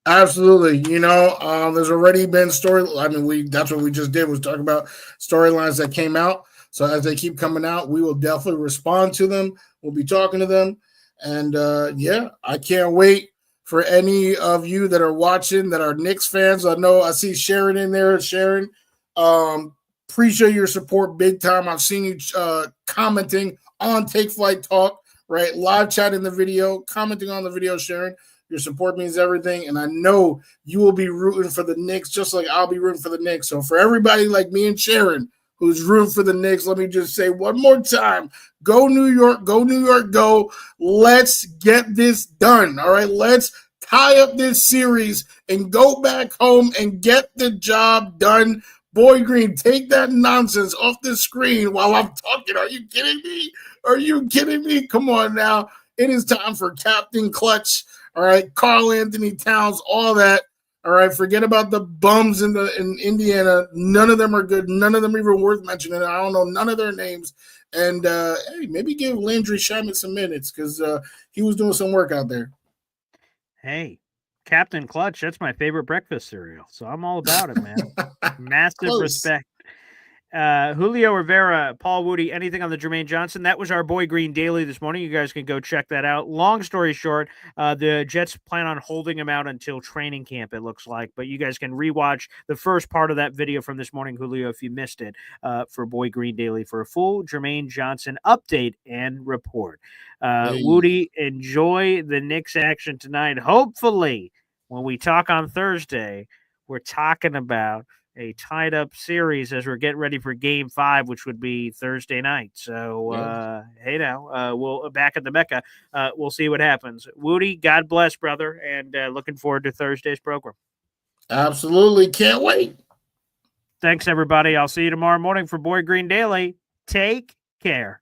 Absolutely. There's already been that's what we just did, was talk about storylines that came out. So as they keep coming out, we will definitely respond to them. We'll be talking to them. And I can't wait for any of you that are watching that are Knicks fans. I know I see Sharon in there. Sharon, appreciate your support big time. I've seen you commenting on Take Flight Talk, right? Live chat in the video, commenting on the video, Sharon. Your support means everything. And I know you will be rooting for the Knicks just like I'll be rooting for the Knicks. So for everybody like me and Sharon who's rooting for the Knicks, let me just say one more time, go New York, go New York, go. Let's get this done, all right? Let's tie up this series and go back home and get the job done. Boy Green, take that nonsense off the screen while I'm talking. Are you kidding me? Are you kidding me? Come on now. It is time for Captain Clutch, all right? Karl Anthony Towns, all that. All right, forget about the bums in Indiana. None of them are good. None of them even worth mentioning. I don't know none of their names. And hey, maybe give Landry Shamet some minutes, because he was doing some work out there. Hey, Captain Clutch, that's my favorite breakfast cereal. So I'm all about it, man. Massive respect. Julio Rivera, Paul Wudi, anything on the Jermaine Johnson? That was our Boy Green Daily this morning. You guys can go check that out. Long story short, the Jets plan on holding him out until training camp, it looks like. But you guys can rewatch the first part of that video from this morning, Julio, if you missed it, for Boy Green Daily for a full Jermaine Johnson update and report. Wudi, enjoy the Knicks action tonight. Hopefully, when we talk on Thursday, we're talking about a tied up series as we're getting ready for Game 5, which would be Thursday night. So, hey, now we'll back at the Mecca. We'll see what happens. Wudi, God bless, brother, and looking forward to Thursday's program. Absolutely, can't wait. Thanks, everybody. I'll see you tomorrow morning for Boy Green Daily. Take care.